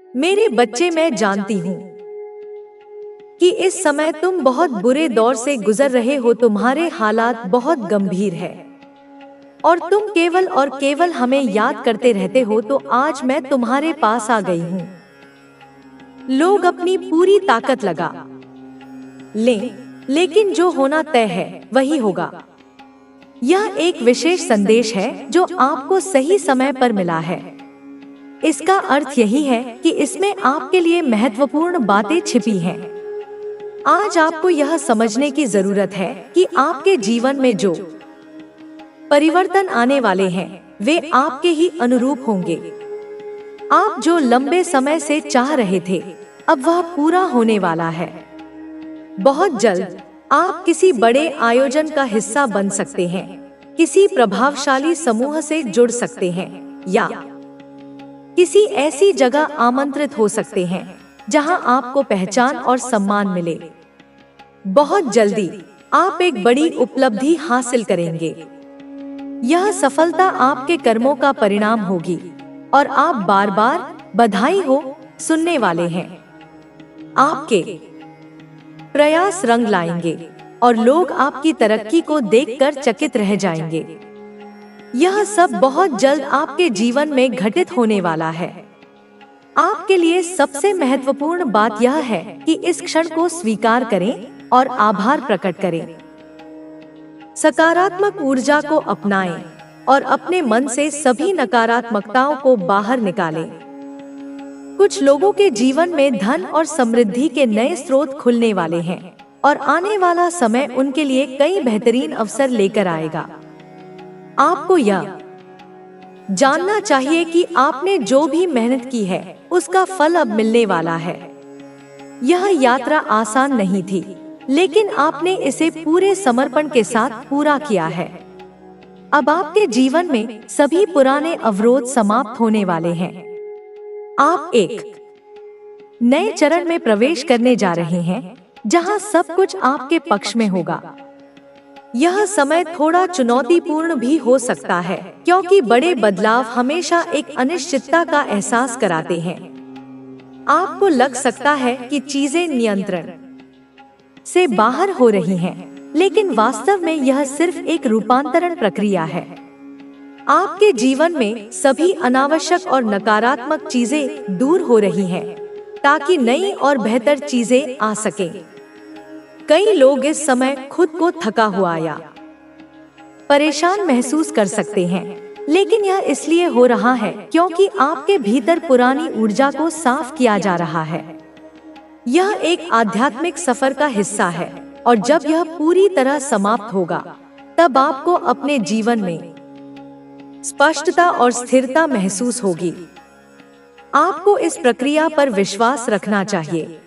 मेरे बच्चे, मैं जानती हूँ कि इस समय तुम बहुत बुरे दौर से गुजर रहे हो। तुम्हारे हालात बहुत गंभीर है और तुम केवल और केवल हमें याद करते रहते हो। तो आज मैं तुम्हारे पास आ गई हूँ। लोग अपनी पूरी ताकत लगा लें, लेकिन जो होना तय है वही होगा। यह एक विशेष संदेश है जो आपको सही समय पर मिला है। इसका अर्थ यही है कि इसमें आपके लिए महत्वपूर्ण बातें छिपी हैं। आज आपको यह समझने की जरूरत है कि आपके जीवन में जो परिवर्तन आने वाले हैं वे आपके ही अनुरूप होंगे। आप जो लंबे समय से चाह रहे थे, अब वह पूरा होने वाला है। बहुत जल्द आप किसी बड़े आयोजन का हिस्सा बन सकते हैं, किसी प्रभावशाली समूह से जुड़ सकते हैं या किसी ऐसी जगह आमंत्रित हो सकते हैं जहां आपको पहचान और सम्मान मिले। बहुत जल्दी आप एक बड़ी उपलब्धि हासिल करेंगे। यह सफलता आपके कर्मों का परिणाम होगी और आप बार बार बधाई हो सुनने वाले हैं। आपके प्रयास रंग लाएंगे और लोग आपकी तरक्की को देखकर चकित रह जाएंगे। यह सब बहुत जल्द आपके जीवन में घटित होने वाला है। आपके लिए सबसे महत्वपूर्ण बात यह है कि इस क्षण को स्वीकार करें और आभार प्रकट करें। सकारात्मक ऊर्जा को अपनाएं और अपने मन से सभी नकारात्मकताओं को बाहर निकालें। कुछ लोगों के जीवन में धन और समृद्धि के नए स्रोत खुलने वाले हैं और आने वाला समय उनके लिए कई बेहतरीन अवसर लेकर आएगा। आपको यह जानना चाहिए कि आपने जो भी मेहनत की है उसका फल अब मिलने वाला है। यह यात्रा आसान नहीं थी, लेकिन आपने इसे पूरे समर्पण के साथ पूरा किया है। अब आपके जीवन में सभी पुराने अवरोध समाप्त होने वाले हैं। आप एक नए चरण में प्रवेश करने जा रहे हैं जहां सब कुछ आपके पक्ष में होगा। यह समय थोड़ा चुनौतीपूर्ण भी हो सकता है, क्योंकि बड़े बदलाव हमेशा एक अनिश्चितता का एहसास कराते हैं। आपको लग सकता है कि चीजें नियंत्रण से बाहर हो रही हैं, लेकिन वास्तव में यह सिर्फ एक रूपांतरण प्रक्रिया है। आपके जीवन में सभी अनावश्यक और नकारात्मक चीजें दूर हो रही हैं, ताकि नई और बेहतर चीजें आ सकें। कई लोग इस समय खुद को थका हुआ या परेशान महसूस कर सकते हैं, लेकिन यह इसलिए हो रहा है क्योंकि आपके भीतर पुरानी ऊर्जा को साफ किया जा रहा है। यह एक आध्यात्मिक सफर का हिस्सा है और जब यह पूरी तरह समाप्त होगा, तब आपको अपने जीवन में स्पष्टता और स्थिरता महसूस होगी। आपको इस प्रक्रिया पर विश्वास रखना चाहिए।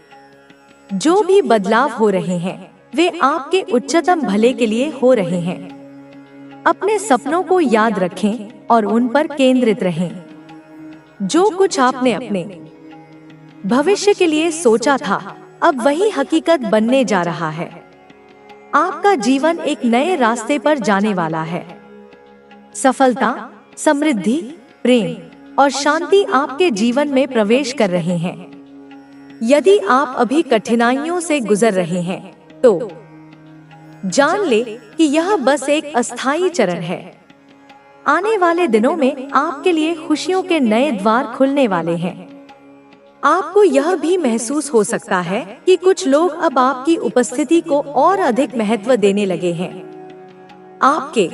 जो भी बदलाव हो रहे हैं वे आपके उच्चतम भले के लिए हो रहे हैं। अपने सपनों को याद रखें और उन पर केंद्रित रहें। जो कुछ आपने अपने भविष्य के लिए सोचा था, अब वही हकीकत बनने जा रहा है। आपका जीवन एक नए रास्ते पर जाने वाला है। सफलता, समृद्धि, प्रेम और शांति आपके जीवन में प्रवेश कर रहे हैं। यदि आप अभी कठिनाइयों से गुजर रहे हैं, तो जान ले कि यह बस एक अस्थायी चरण है। आने वाले दिनों में आपके लिए खुशियों के नए द्वार खुलने वाले हैं। आपको यह भी महसूस हो सकता है कि कुछ लोग अब आपकी उपस्थिति को और अधिक महत्व देने लगे हैं। आपके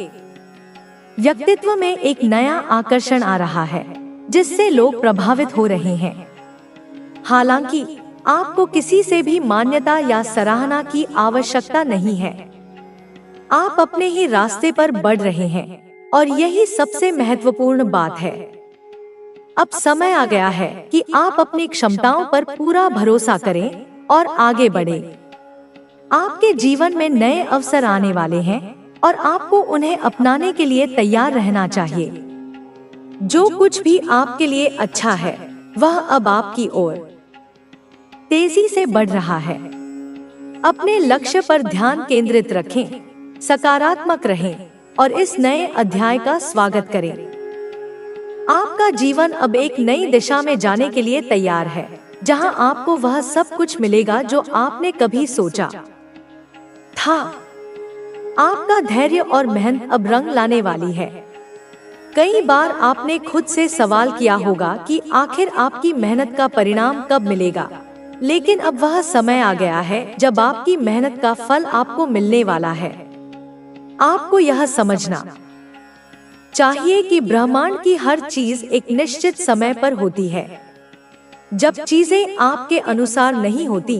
व्यक्तित्व में एक नया आकर्षण आ रहा है, जिससे लोग प्रभावित हो रहे हैं। हालांकि आपको किसी से भी मान्यता या सराहना की आवश्यकता नहीं है। आप अपने ही रास्ते पर बढ़ रहे हैं और यही सबसे महत्वपूर्ण बात है। अब समय आ गया है कि आप अपनी क्षमताओं पर पूरा भरोसा करें और आगे बढ़ें। आपके जीवन में नए अवसर आने वाले हैं और आपको उन्हें अपनाने के लिए तैयार रहना चाहिए। जो कुछ भी आपके लिए अच्छा है, वह अब आपकी ओर तेजी से बढ़ रहा है। अपने लक्ष्य पर ध्यान केंद्रित रखें, सकारात्मक रहें और इस नए अध्याय का स्वागत करें। आपका जीवन अब एक नई दिशा में जाने के लिए तैयार है, जहां आपको वह सब कुछ मिलेगा जो आपने कभी सोचा था। आपका धैर्य और मेहनत अब रंग लाने वाली है। कई बार आपने खुद से सवाल किया होगा कि आखिर आपकी मेहनत का परिणाम कब मिलेगा, लेकिन अब वह समय आ गया है जब आपकी मेहनत का फल आपको मिलने वाला है। आपको यह समझना चाहिए कि ब्रह्मांड की हर चीज एक निश्चित समय पर होती है। जब चीजें आपके अनुसार नहीं होती,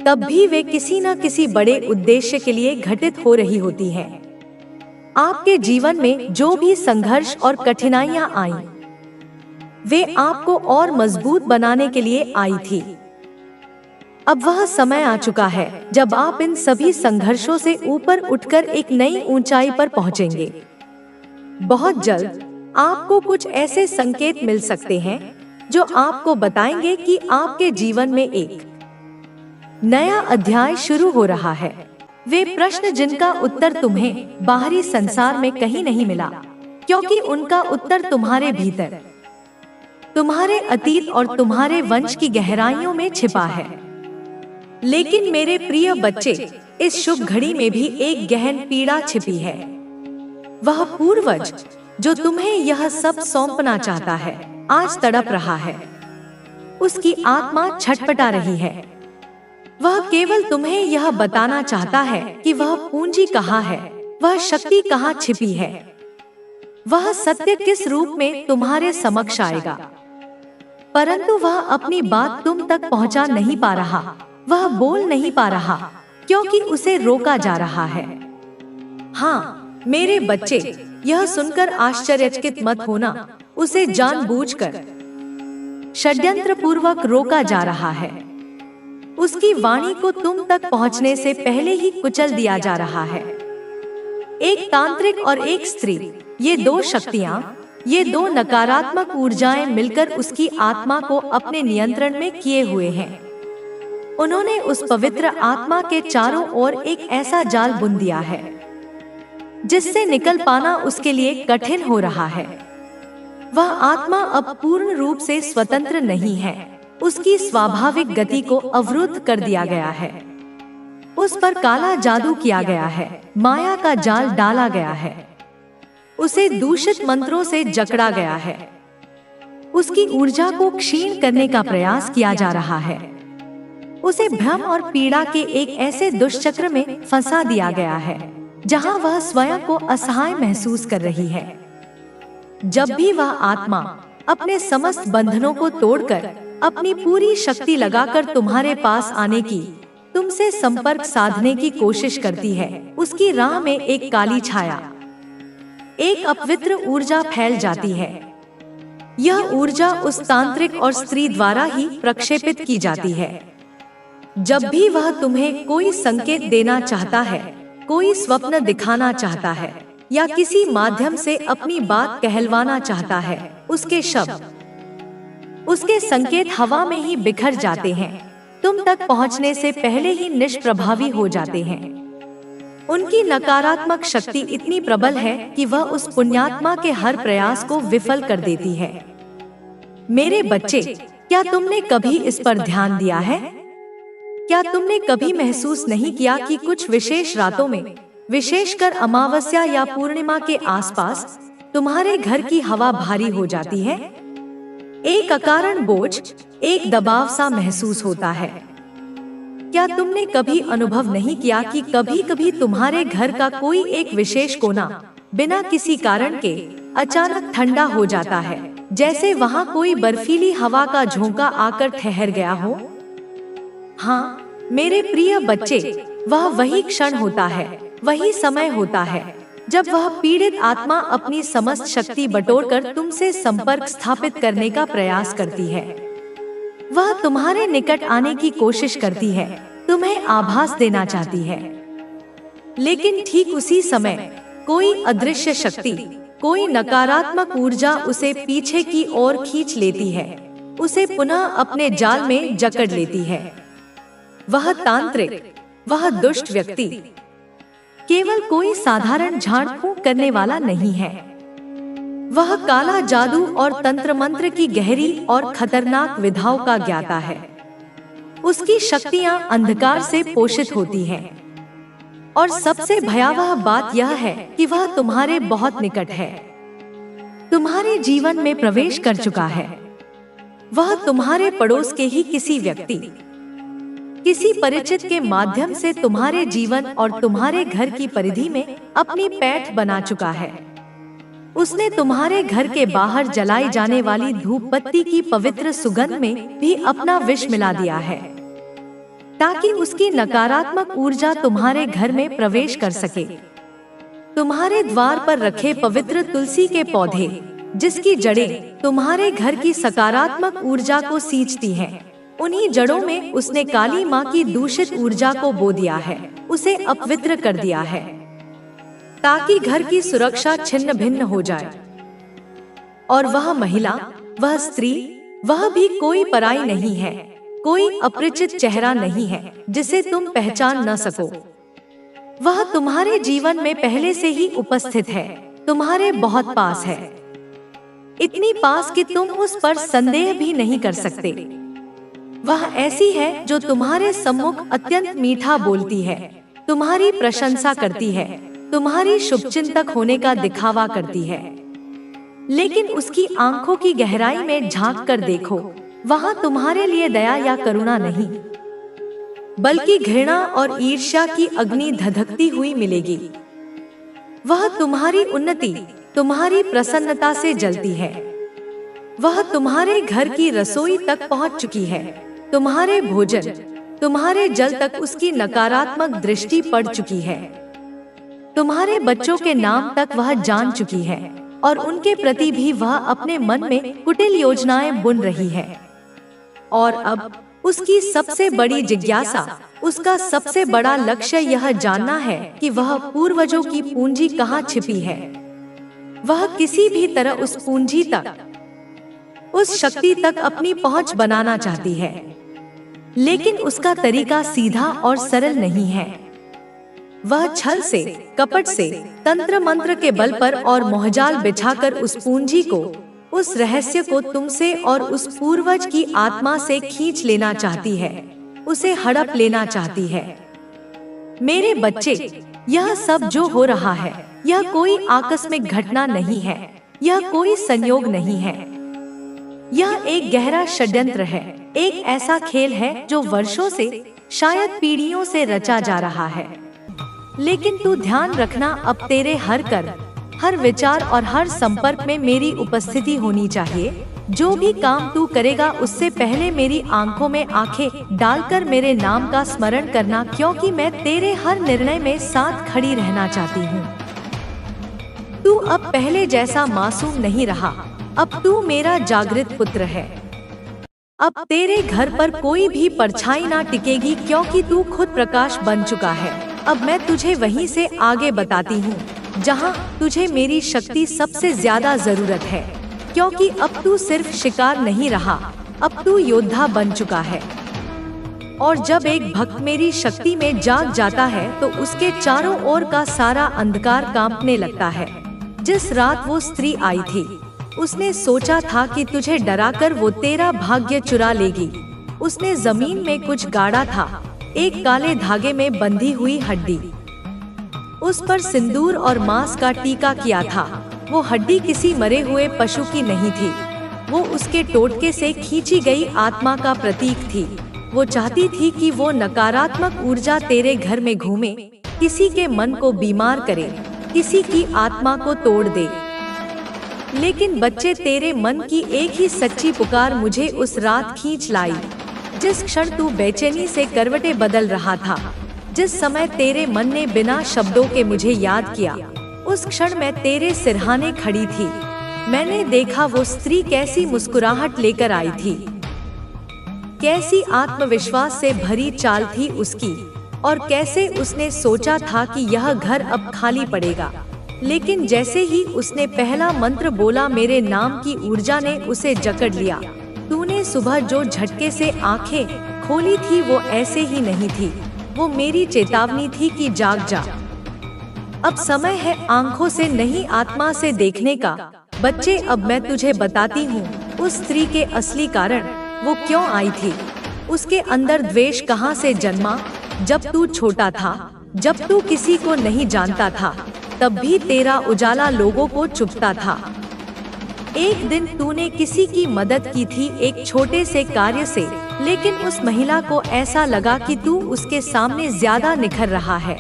तब भी वे किसी न किसी बड़े उद्देश्य के लिए घटित हो रही होती हैं। आपके जीवन में जो भी संघर्ष और कठिनाइयां आईं, वे आपको और मजबूत बनाने के लिए आई थी। अब वह समय आ चुका है जब आप इन सभी संघर्षों से ऊपर उठकर एक नई ऊंचाई पर पहुंचेंगे। बहुत जल्द आपको कुछ ऐसे संकेत मिल सकते हैं जो आपको बताएंगे कि आपके जीवन में एक नया अध्याय शुरू हो रहा है। वे प्रश्न जिनका उत्तर तुम्हें बाहरी संसार में कहीं नहीं मिला, क्योंकि उनका उत्तर तुम्हारे भीतर, तुम्हारे अतीत और तुम्हारे वंश की गहराइयों में छिपा है। लेकिन मेरे प्रिय बच्चे, इस शुभ घड़ी में भी एक गहन पीड़ा छिपी है। वह पूर्वज जो तुम्हें यह सब सौंपना चाहता है, आज तड़प रहा है। उसकी आत्मा छटपटा रही है। वह केवल तुम्हें यह बताना चाहता है कि वह पूंजी कहाँ है, वह शक्ति कहाँ छिपी है, वह सत्य किस रूप में तुम्हारे समक्ष आएगा। परंतु वह अपनी बात तुम तक पहुँचा नहीं पा रहा, वह बोल नहीं पा रहा, क्योंकि उसे रोका जा रहा है। हाँ मेरे बच्चे, यह सुनकर आश्चर्यचकित मत होना, उसे जानबूझकर षड्यंत्र पूर्वक रोका जा रहा है। उसकी वाणी को तुम तक पहुंचने से पहले ही कुचल दिया जा रहा है। एक तांत्रिक और एक स्त्री, ये दो शक्तियां, ये दो नकारात्मक ऊर्जाएं मिलकर उसकी आत्मा को अपने नियंत्रण में किए हुए हैं। उन्होंने उस पवित्र आत्मा के चारों ओर एक ऐसा जाल बुन दिया है जिससे निकल पाना उसके लिए कठिन हो रहा है। वह आत्मा अब पूर्ण रूप से स्वतंत्र नहीं है। उसकी स्वाभाविक गति को अवरुद्ध कर दिया गया है। उस पर काला जादू किया गया है, माया का जाल डाला गया है, उसे दूषित मंत्रों से जकड़ा गया है, उसकी ऊर्जा को क्षीण करने का प्रयास किया जा रहा है, उसे भ्रम और पीड़ा के एक ऐसे दुष्चक्र में फंसा दिया गया है जहां वह स्वयं को असहाय महसूस कर रही है। जब भी वह आत्मा अपने समस्त बंधनों को तोड़कर अपनी पूरी शक्ति लगाकर तुम्हारे पास आने की, तुमसे संपर्क साधने की कोशिश करती है, उसकी राह में एक काली छाया, एक अपवित्र ऊर्जा फैल जाती है। यह ऊर्जा उस तांत्रिक और स्त्री द्वारा ही प्रक्षेपित की जाती है। जब भी वह तुम्हें कोई संकेत देना चाहता है, कोई स्वप्न दिखाना चाहता है या किसी माध्यम से अपनी बात कहलवाना चाहता है, उसके शब्द, उसके संकेत हवा में ही बिखर जाते हैं, तुम तक पहुंचने से पहले ही निष्प्रभावी हो जाते हैं। उनकी नकारात्मक शक्ति इतनी प्रबल है कि वह उस पुण्यात्मा के हर प्रयास को विफल कर देती है। मेरे बच्चे, क्या तुमने कभी इस पर ध्यान दिया है? क्या तुमने कभी महसूस नहीं किया कि कुछ विशेष रातों में, विशेषकर अमावस्या या पूर्णिमा के आसपास, तुम्हारे घर की हवा भारी हो जाती है? एक अकारण बोझ, एक दबाव सा महसूस होता है। क्या तुमने कभी अनुभव नहीं किया कि कभी-कभी तुम्हारे घर का कोई एक विशेष कोना बिना किसी कारण के अचानक ठंडा हो जाता है, जैसे वहां कोई बर्फीली हवा का झोंका आकर ठहर गया हो? हाँ मेरे प्रिय बच्चे, वह वही क्षण होता है, वही समय होता है जब वह पीड़ित आत्मा अपनी समस्त शक्ति बटोरकर तुमसे संपर्क स्थापित करने का प्रयास करती है। वह तुम्हारे निकट आने की कोशिश करती है, तुम्हें आभास देना चाहती है, लेकिन ठीक उसी समय कोई अदृश्य शक्ति, कोई नकारात्मक ऊर्जा उसे पीछे की ओर खींच लेती है, उसे पुनः अपने जाल में जकड़ लेती है। वह तांत्रिक, वह दुष्ट व्यक्ति केवल कोई साधारण झाड़ फूंक करने वाला नहीं है। वह काला जादू और तंत्र मंत्र की गहरी और खतरनाक विधाओं का ज्ञाता है। उसकी शक्तियां अंधकार से पोषित होती हैं। और सबसे भयावह बात यह है कि वह तुम्हारे बहुत निकट है, तुम्हारे जीवन में प्रवेश कर चुका है। वह तुम्हारे पड़ोस के ही किसी व्यक्ति, किसी परिचित के माध्यम से तुम्हारे जीवन और तुम्हारे घर की परिधि में अपनी पैठ बना चुका है। उसने तुम्हारे घर के बाहर जलाई जाने वाली धूप बत्ती की पवित्र सुगंध में भी अपना विष मिला दिया है, ताकि उसकी नकारात्मक ऊर्जा तुम्हारे घर में प्रवेश कर सके। तुम्हारे द्वार पर रखे पवित्र तुलसी के पौधे, जिसकी जड़ें तुम्हारे घर की सकारात्मक ऊर्जा को सींचती हैं, उन्हीं जड़ों में उसने काली माँ की दूषित ऊर्जा को बो दिया है, उसे अपवित्र कर दिया है, ताकि घर की सुरक्षा छिन्न भिन्न हो जाए। और वह महिला, वह स्त्री, वह भी कोई पराई नहीं है, कोई अपरिचित चेहरा नहीं है जिसे तुम पहचान न सको। वह तुम्हारे जीवन में पहले से ही उपस्थित है, तुम्हारे बहुत पास है, इतनी पास कि तुम उस पर संदेह भी नहीं कर सकते। वह ऐसी है जो तुम्हारे सम्मुख अत्यंत मीठा बोलती है, तुम्हारी प्रशंसा करती है, तुम्हारी शुभचिंतक होने का दिखावा करती है। लेकिन उसकी आंखों की गहराई में झांक कर देखो, वहां तुम्हारे लिए दया या करुणा नहीं, बल्कि घृणा और ईर्ष्या की अग्नि धधकती हुई मिलेगी। वह तुम्हारी उन्नति, तुम्हारी प्रसन्नता से जलती है। वह तुम्हारे घर की रसोई तक पहुंच चुकी है, तुम्हारे भोजन, तुम्हारे जल तक उसकी नकारात्मक दृष्टि पड़ चुकी है। तुम्हारे बच्चों के नाम तक वह जान चुकी है, और उनके प्रति भी वह अपने मन में कुटिल योजनाएं बुन रही है। और अब उसकी सबसे बड़ी जिज्ञासा, उसका सबसे बड़ा लक्ष्य यह जानना है कि वह पूर्वजों की पूंजी कहाँ छिपी है। वह किसी भी तरह उस पूंजी तक, उस शक्ति तक अपनी पहुंच बनाना चाहती है, लेकिन उसका तरीका सीधा और सरल नहीं है। वह छल से, कपट से, तंत्र मंत्र के बल पर और मोहजाल बिछाकर उस पूंजी को, उस रहस्य को तुमसे और उस पूर्वज की आत्मा से खींच लेना चाहती है, उसे हड़प लेना चाहती है। मेरे बच्चे, यह सब जो हो रहा है, यह कोई आकस्मिक घटना नहीं है, यह कोई संयोग नहीं है। यह एक गहरा षड्यंत्र है, एक ऐसा खेल है जो वर्षों से, शायद पीढ़ियों से रचा जा रहा है। लेकिन तू ध्यान रखना, अब तेरे हर कर्म, हर विचार और हर संपर्क में मेरी उपस्थिति होनी चाहिए। जो भी काम तू करेगा उससे पहले मेरी आंखों में आंखें डालकर मेरे नाम का स्मरण करना, क्योंकि मैं तेरे हर निर्णय में साथ खड़ी रहना चाहती हूँ। तू अब पहले जैसा मासूम नहीं रहा, अब तू मेरा जागृत पुत्र है। अब तेरे घर पर कोई भी परछाई ना टिकेगी, क्योंकि तू खुद प्रकाश बन चुका है। अब मैं तुझे वहीं से आगे बताती हूँ जहाँ तुझे मेरी शक्ति सबसे ज्यादा जरूरत है, क्योंकि अब तू सिर्फ शिकार नहीं रहा, अब तू योद्धा बन चुका है। और जब एक भक्त मेरी शक्ति में जाग जाता है तो उसके चारों ओर का सारा अंधकार कांपने लगता है। जिस रात वो स्त्री आई थी, उसने सोचा था कि तुझे डराकर वो तेरा भाग्य चुरा लेगी। उसने जमीन में कुछ गाड़ा था, एक काले धागे में बंधी हुई हड्डी। उस पर सिंदूर और मांस का टीका किया था। वो हड्डी किसी मरे हुए पशु की नहीं थी, वो उसके टोटके से खींची गई आत्मा का प्रतीक थी। वो चाहती थी कि वो नकारात्मक ऊर्जा तेरे घर में घूमे, किसी के मन को बीमार करे, किसी की आत्मा को तोड़ दे। लेकिन बच्चे, तेरे मन की एक ही सच्ची पुकार मुझे उस रात खींच लाई, जिस क्षण तू बेचैनी से करवटें बदल रहा था, जिस समय तेरे मन ने बिना शब्दों के मुझे याद किया, उस क्षण मैं तेरे सिरहाने खड़ी थी। मैंने देखा वो स्त्री कैसी मुस्कुराहट लेकर आई थी, कैसी आत्मविश्वास से भरी चाल थी उसकी, और कैसे उसने सोचा था कि यह घर अब खाली पड़ेगा। लेकिन जैसे ही उसने पहला मंत्र बोला, मेरे नाम की ऊर्जा ने उसे जकड़ लिया। तूने सुबह जो झटके से आंखें खोली थी वो ऐसे ही नहीं थी, वो मेरी चेतावनी थी कि जाग जा। अब समय है आंखों से नहीं आत्मा से देखने का, बच्चे, अब मैं तुझे बताती हूँ उस स्त्री के असली कारण, वो क्यों आई थी। उसके अंदर द्वेष कहाँ से जन्मा। जब तू छोटा था, जब तू किसी को नहीं जानता था, तब भी तेरा उजाला लोगों को चुभता था। एक दिन तूने किसी की मदद की थी एक छोटे से कार्य से, लेकिन उस महिला को ऐसा लगा कि तू उसके सामने ज्यादा निखर रहा है।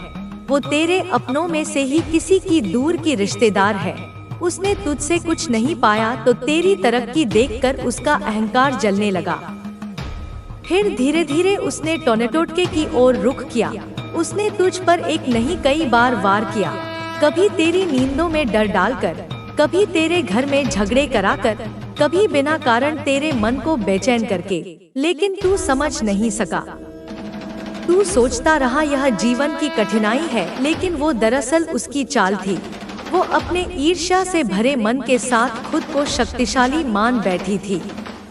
वो तेरे अपनों में से ही किसी की दूर की रिश्तेदार है। उसने तुझसे कुछ नहीं पाया तो तेरी तरक्की देखकर उसका अहंकार जलने लगा। फिर धीरे धीरे उसने टोनेटोटके की ओर रुख किया। उसने तुझ पर एक नहीं कई बार वार किया, कभी तेरी नींदों में डर डालकर, कभी तेरे घर में झगड़े कराकर, कभी बिना कारण तेरे मन को बेचैन करके। लेकिन तू समझ नहीं सका। तू सोचता रहा यह जीवन की कठिनाई है, लेकिन वो दरअसल उसकी चाल थी। वो अपने ईर्ष्या से भरे मन के साथ खुद को शक्तिशाली मान बैठी थी,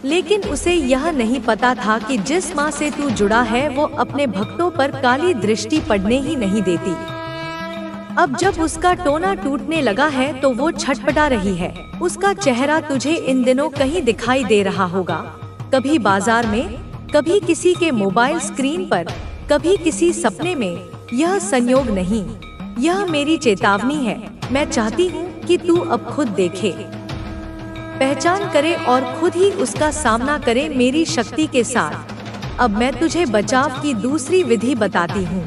लेकिन उसे यह नहीं पता था कि जिस माँ से तू जुड़ा है वो अपने भक्तों पर काली दृष्टि पड़ने ही नहीं देती। अब जब उसका टोना टूटने लगा है तो वो छटपटा रही है। उसका चेहरा तुझे इन दिनों कहीं दिखाई दे रहा होगा, कभी बाजार में, कभी किसी के मोबाइल स्क्रीन पर, कभी किसी सपने में। यह संयोग नहीं, यह मेरी चेतावनी है। मैं चाहती हूँ कि तू अब खुद देखे, पहचान करे और खुद ही उसका सामना करे मेरी शक्ति के साथ। अब मैं तुझे बचाव की दूसरी विधि बताती हूँ।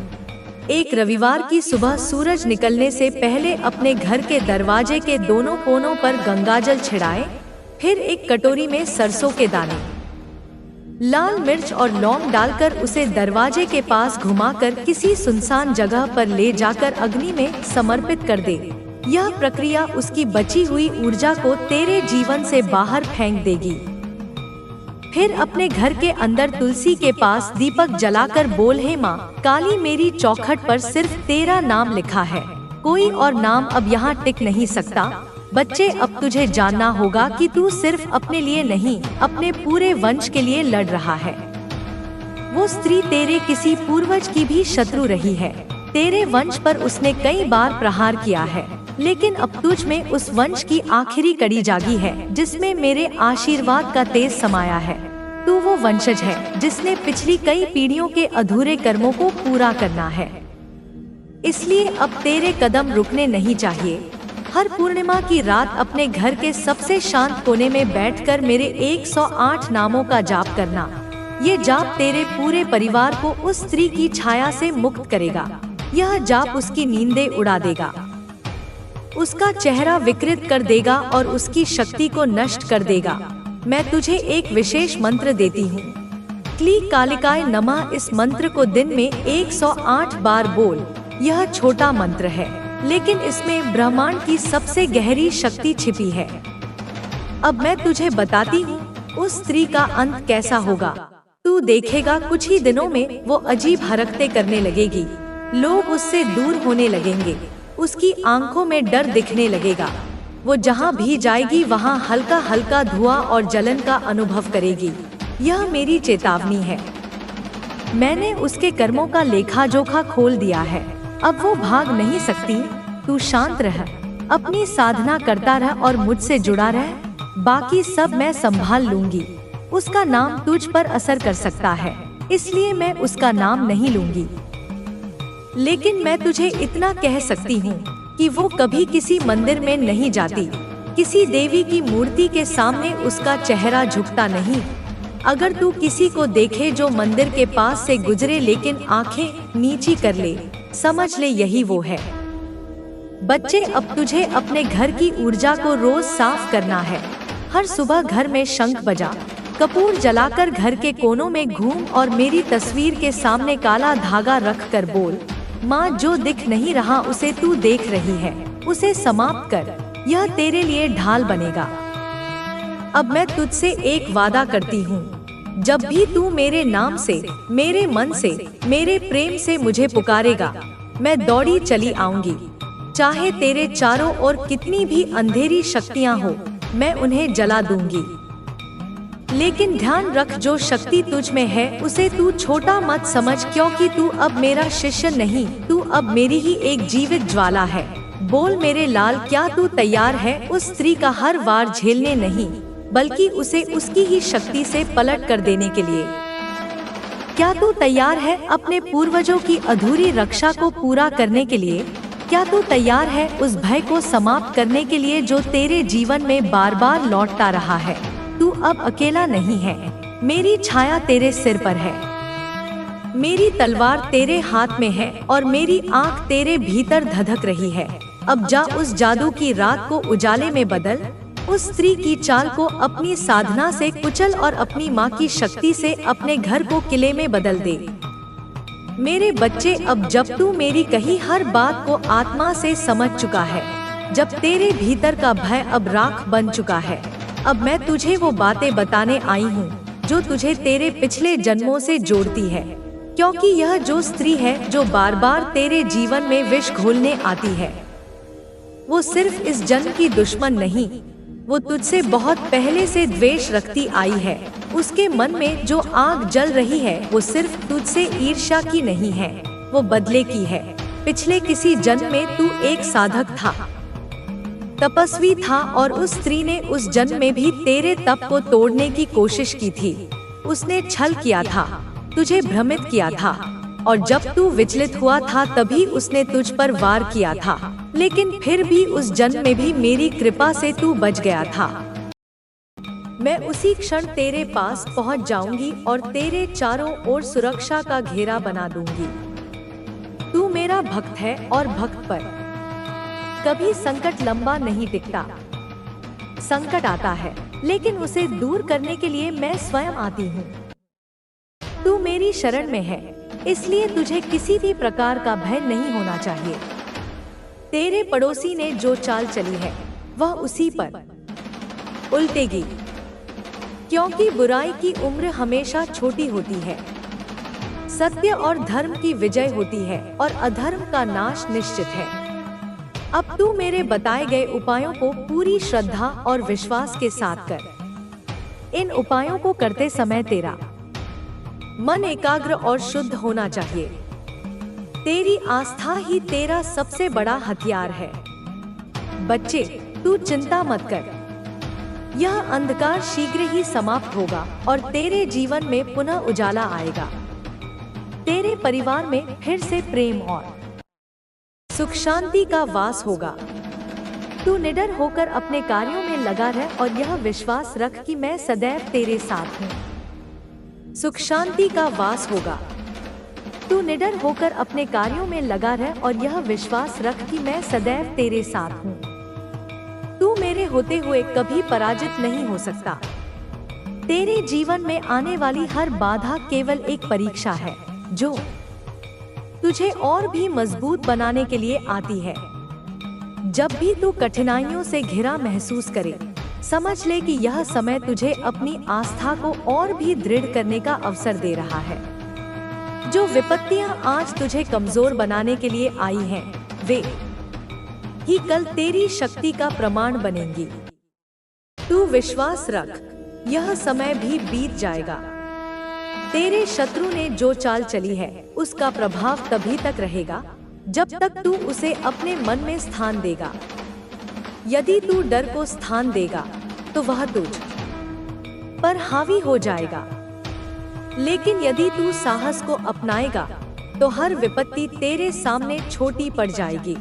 एक रविवार की सुबह सूरज निकलने से पहले अपने घर के दरवाजे के दोनों कोनों पर गंगाजल छिड़ाए। फिर एक कटोरी में सरसों के दाने, लाल मिर्च और लौंग डालकर उसे दरवाजे के पास घुमाकर किसी सुनसान जगह पर ले जाकर अग्नि में समर्पित कर दे। यह प्रक्रिया उसकी बची हुई ऊर्जा को तेरे जीवन से बाहर फेंक देगी। फिर अपने घर के अंदर तुलसी के पास दीपक जलाकर बोल, हे माँ काली, मेरी चौखट पर सिर्फ तेरा नाम लिखा है, कोई और नाम अब यहाँ टिक नहीं सकता। बच्चे, अब तुझे जानना होगा कि तू सिर्फ अपने लिए नहीं, अपने पूरे वंश के लिए लड़ रहा है। वो स्त्री तेरे किसी पूर्वज की भी शत्रु रही है। तेरे वंश पर उसने कई बार प्रहार किया है, लेकिन अब तुझ में उस वंश की आखिरी कड़ी जागी है जिसमें मेरे आशीर्वाद का तेज समाया है। तू वो वंशज है जिसने पिछली कई पीढ़ियों के अधूरे कर्मों को पूरा करना है। इसलिए अब तेरे कदम रुकने नहीं चाहिए। हर पूर्णिमा की रात अपने घर के सबसे शांत कोने में बैठकर मेरे 108 नामों का जाप करना। ये जाप तेरे पूरे परिवार को उस स्त्री की छाया से मुक्त करेगा। यह जाप उसकी नींदें उड़ा देगा, उसका चेहरा विकृत कर देगा और उसकी शक्ति को नष्ट कर देगा। मैं तुझे एक विशेष मंत्र देती हूँ, क्ली कालिकाय नमः। इस मंत्र को दिन में 108 बार बोल। यह छोटा मंत्र है, लेकिन इसमें ब्रह्मांड की सबसे गहरी शक्ति छिपी है। अब मैं तुझे बताती हूँ उस स्त्री का अंत कैसा होगा। तू देखेगा कुछ ही दिनों में वो अजीब हरकतें करने लगेगी। लोग उससे दूर होने लगेंगे, उसकी आंखों में डर दिखने लगेगा। वो जहाँ भी जाएगी वहाँ हल्का हल्का धुआं और जलन का अनुभव करेगी। यह मेरी चेतावनी है। मैंने उसके कर्मों का लेखा जोखा खोल दिया है। अब वो भाग नहीं सकती। तू शांत रह, अपनी साधना करता रह और मुझसे जुड़ा रह। बाकी सब मैं संभाल लूंगी। उसका नाम तुझ पर असर कर सकता है, इसलिए मैं उसका नाम नहीं लूंगी। लेकिन मैं तुझे इतना कह सकती हूँ कि वो कभी किसी मंदिर में नहीं जाती, किसी देवी की मूर्ति के सामने उसका चेहरा झुकता नहीं। अगर तू किसी को देखे जो मंदिर के पास से गुजरे लेकिन आंखें नीची कर ले, समझ ले यही वो है। बच्चे, अब तुझे अपने घर की ऊर्जा को रोज साफ करना है। हर सुबह घर में शंख बजा, कपूर जलाकर घर के कोनों में घूम और मेरी तस्वीर के सामने काला धागा रख कर बोल, माँ जो दिख नहीं रहा उसे तू देख रही है, उसे समाप्त कर। यह तेरे लिए ढाल बनेगा। अब मैं तुझसे एक वादा करती हूँ, जब भी तू मेरे नाम से, मेरे मन से, मेरे प्रेम से मुझे पुकारेगा, मैं दौड़ी चली आऊंगी। चाहे तेरे चारों ओर कितनी भी अंधेरी शक्तियाँ हो, मैं उन्हें जला दूंगी। लेकिन ध्यान रख, जो शक्ति तुझ में है उसे तू छोटा मत समझ, क्योंकि तू अब मेरा शिष्य नहीं, तू अब मेरी ही एक जीवित ज्वाला है। बोल मेरे लाल, क्या तू तैयार है उस स्त्री का हर वार झेलने नहीं, बल्कि उसे उसकी ही शक्ति से पलट कर देने के लिए? क्या तू तैयार है अपने पूर्वजों की अधूरी रक्षा को पूरा करने के लिए? क्या तू तैयार है उस भय को समाप्त करने के लिए जो तेरे जीवन में बार बार लौटता रहा है? तू अब अकेला नहीं है, मेरी छाया तेरे सिर पर है, मेरी तलवार तेरे हाथ में है और मेरी आंख तेरे भीतर धधक रही है। अब जा उस जादू की रात को उजाले में बदल, उस स्त्री की चाल को अपनी साधना से कुचल और अपनी माँ की शक्ति से अपने घर को किले में बदल दे। मेरे बच्चे, अब जब तू मेरी कही हर बात को आत्मा से समझ चुका है, जब तेरे भीतर का भय अब राख बन चुका है, अब मैं तुझे वो बातें बताने आई हूँ जो तुझे तेरे पिछले जन्मों से जोड़ती है। क्योंकि यह जो स्त्री है जो बार बार तेरे जीवन में विष घोलने आती है, वो सिर्फ इस जन्म की दुश्मन नहीं, वो तुझसे बहुत पहले से द्वेष रखती आई है। उसके मन में जो आग जल रही है वो सिर्फ तुझसे ईर्ष्या की नहीं है, वो बदले की है। पिछले किसी जन्म में तू एक साधक था, तपस्वी था, और उस स्त्री ने उस जन्म में भी तेरे तप को तोड़ने की कोशिश की थी। उसने छल किया था, तुझे भ्रमित किया था, और जब तू विचलित हुआ था तभी उसने तुझ पर वार किया था। लेकिन फिर भी उस जन्म में भी मेरी कृपा से तू बच गया था। मैं उसी क्षण तेरे पास पहुंच जाऊंगी और तेरे चारों ओर सुरक्षा का घेरा बना दूंगी। तू मेरा भक्त है और भक्त पर कभी संकट लंबा नहीं टिकता। संकट आता है, लेकिन उसे दूर करने के लिए मैं स्वयं आती हूँ। तू मेरी शरण में है, इसलिए तुझे किसी भी प्रकार का भय नहीं होना चाहिए। तेरे पड़ोसी ने जो चाल चली है वह उसी पर उल्टेगी, क्योंकि बुराई की उम्र हमेशा छोटी होती है। सत्य और धर्म की विजय होती है और अधर्म का नाश निश्चित है। अब तू मेरे बताए गए उपायों को पूरी श्रद्धा और विश्वास के साथ कर। इन उपायों को करते समय तेरा मन एकाग्र और शुद्ध होना चाहिए। तेरी आस्था ही तेरा सबसे बड़ा हथियार है। बच्चे, तू चिंता मत कर, यह अंधकार शीघ्र ही समाप्त होगा और तेरे जीवन में पुनः उजाला आएगा। तेरे परिवार में फिर से प्रेम और सुख शांति का वास होगा। तू निडर होकर अपने कार्यों में लगा रह और यह विश्वास रख कि मैं सदैव तेरे साथ हूँ। सुख शांति का वास होगा। तू निडर होकर अपने कार्यों में लगा रह और यह विश्वास रख कि मैं सदैव तेरे साथ हूँ। तू मेरे होते हुए कभी पराजित नहीं हो सकता। तेरे जीवन में आने वाली हर बाधा केवल एक परीक्षा है जो तुझे और भी मजबूत बनाने के लिए आती है। जब भी तू कठिनाइयों से घिरा महसूस करे, समझ ले कि यह समय तुझे अपनी आस्था को और भी दृढ़ करने का अवसर दे रहा है। जो विपत्तियां आज तुझे कमजोर बनाने के लिए आई हैं, वे ही कल तेरी शक्ति का प्रमाण बनेंगी। तू विश्वास रख, यह समय भी बीत जाएगा। तेरे शत्रु ने जो चाल चली है उसका प्रभाव तभी तक रहेगा जब तक तू उसे अपने मन में स्थान देगा। यदि तू डर को स्थान देगा तो वह तुझ पर हावी हो जाएगा, लेकिन यदि तू साहस को अपनाएगा तो हर विपत्ति तेरे सामने छोटी पड़ जाएगी।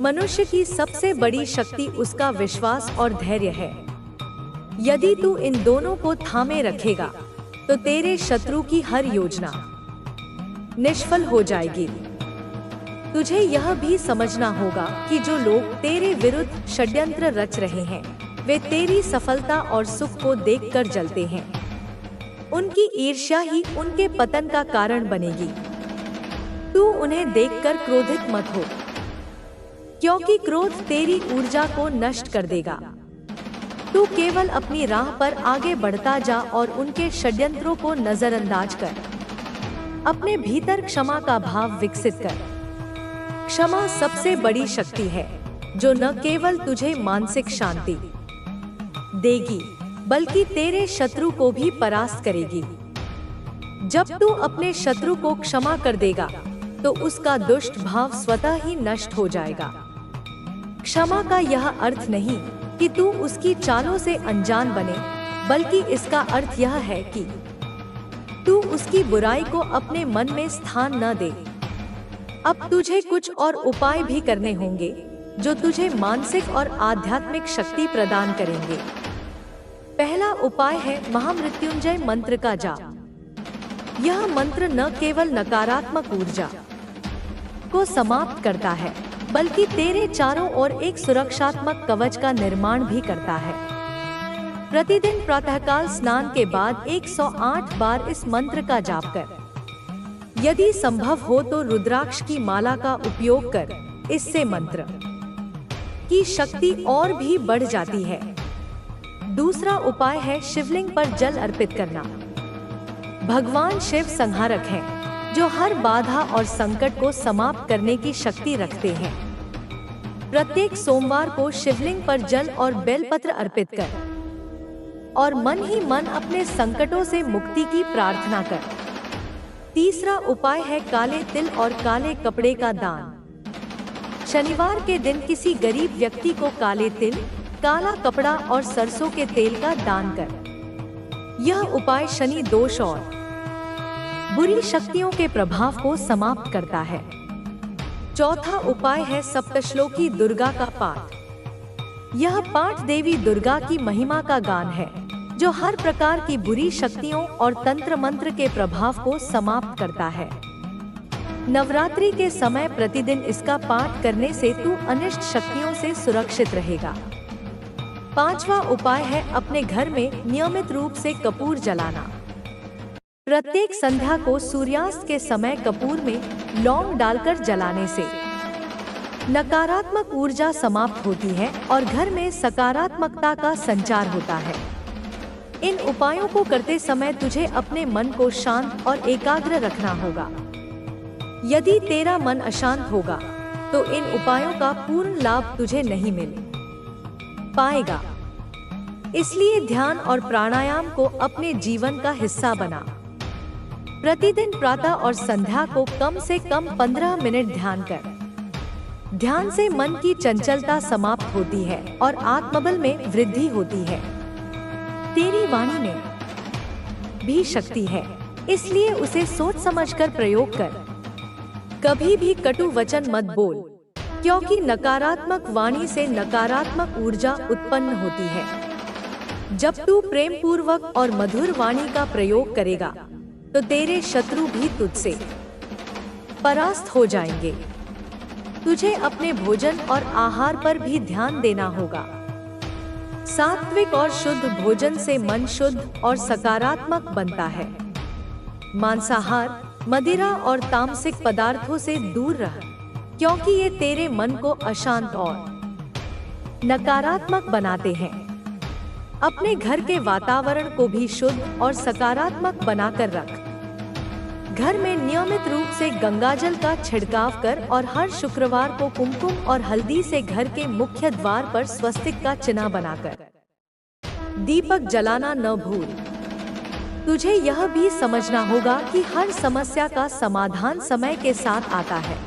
मनुष्य की सबसे बड़ी शक्ति उसका विश्वास और धैर्य है। यदि तू इन दोनों को थामे रखेगा तो तेरे शत्रु की हर योजना निष्फल हो जाएगी। तुझे यह भी समझना होगा कि जो लोग तेरे विरुद्ध षड्यंत्र रच रहे हैं, वे तेरी सफलता और सुख को देखकर जलते हैं। उनकी ईर्ष्या ही उनके पतन का कारण बनेगी। तू उन्हें देखकर क्रोधित मत हो, क्योंकि क्रोध तेरी ऊर्जा को नष्ट कर देगा। तू केवल अपनी राह पर आगे बढ़ता जा और उनके षड्यंत्रों को नजरअंदाज कर। अपने भीतर क्षमा का भाव विकसित कर। क्षमा सबसे बड़ी शक्ति है जो न केवल तुझे मानसिक शांति देगी बल्कि तेरे शत्रु को भी परास्त करेगी। जब तू अपने शत्रु को क्षमा कर देगा तो उसका दुष्ट भाव स्वतः ही नष्ट हो जाएगा। क्षमा का यह अर्थ नहीं कि तू उसकी चालों से अनजान बने, बल्कि इसका अर्थ यह है कि तू उसकी बुराई को अपने मन में स्थान न दे। अब तुझे कुछ और उपाय भी करने होंगे जो तुझे मानसिक और आध्यात्मिक शक्ति प्रदान करेंगे। पहला उपाय है महामृत्युंजय मंत्र का जाप। यह मंत्र न केवल नकारात्मक ऊर्जा को समाप्त करता है, बल्कि तेरे चारों ओर एक सुरक्षात्मक कवच का निर्माण भी करता है। प्रतिदिन प्रातःकाल स्नान के बाद 108 बार इस मंत्र का जाप कर। यदि संभव हो तो रुद्राक्ष की माला का उपयोग कर। इससे मंत्र की शक्ति और भी बढ़ जाती है। दूसरा उपाय है शिवलिंग पर जल अर्पित करना। भगवान शिव संहारक हैं, जो हर बाधा और संकट को समाप्त करने की शक्ति रखते हैं। प्रत्येक सोमवार को शिवलिंग पर जल और बेलपत्र अर्पित कर और मन ही मन अपने संकटों से मुक्ति की प्रार्थना कर। तीसरा उपाय है काले तिल और काले कपड़े का दान। शनिवार के दिन किसी गरीब व्यक्ति को काले तिल, काला कपड़ा और सरसों के तेल का दान कर। यह उपाय शनि दोष और बुरी शक्तियों के प्रभाव को समाप्त करता है। चौथा उपाय है सप्तश्लोकी दुर्गा का पाठ। यह पाठ देवी दुर्गा की महिमा का गान है, जो हर प्रकार की बुरी शक्तियों और तंत्र मंत्र के प्रभाव को समाप्त करता है। नवरात्रि के समय प्रतिदिन इसका पाठ करने से तू अनिष्ट शक्तियों से सुरक्षित रहेगा। पांचवा उपाय है अपने घर में नियमित रूप से कपूर जलाना। प्रत्येक संध्या को सूर्यास्त के समय कपूर में लौंग डालकर जलाने से नकारात्मक ऊर्जा समाप्त होती है और घर में सकारात्मकता का संचार होता है। इन उपायों को करते समय तुझे अपने मन को शांत और एकाग्र रखना होगा। यदि तेरा मन अशांत होगा तो इन उपायों का पूर्ण लाभ तुझे नहीं मिल पाएगा। इसलिए ध्यान और प्राणायाम को अपने जीवन का हिस्सा बना। प्रतिदिन प्रातः और संध्या को कम से कम 15 मिनट ध्यान कर। ध्यान से मन की चंचलता समाप्त होती है और आत्मबल में वृद्धि होती है। तेरी वाणी में भी शक्ति है, इसलिए उसे सोच समझकर प्रयोग कर। कभी भी कटु वचन मत बोल, क्योंकि नकारात्मक वाणी से नकारात्मक ऊर्जा उत्पन्न होती है। जब तू प्रेम पूर्वक और मधुर वाणी का प्रयोग करेगा तो तेरे शत्रु भी तुझसे परास्त हो जाएंगे। तुझे अपने भोजन और आहार पर भी ध्यान देना होगा। सात्विक और शुद्ध भोजन से मन शुद्ध और सकारात्मक बनता है। मांसाहार, मदिरा और तामसिक पदार्थों से दूर रह, क्योंकि ये तेरे मन को अशांत और नकारात्मक बनाते हैं। अपने घर के वातावरण को भी शुद्ध और सकारात्मक बनाकर रख। घर में नियमित रूप से गंगाजल का छिड़काव कर और हर शुक्रवार को कुमकुम और हल्दी से घर के मुख्य द्वार पर स्वस्तिक का चिन्ह बनाकर दीपक जलाना न भूल। तुझे यह भी समझना होगा कि हर समस्या का समाधान समय के साथ आता है।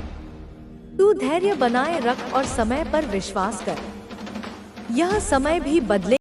तू धैर्य बनाए रख और समय पर विश्वास कर। यह समय भी बदले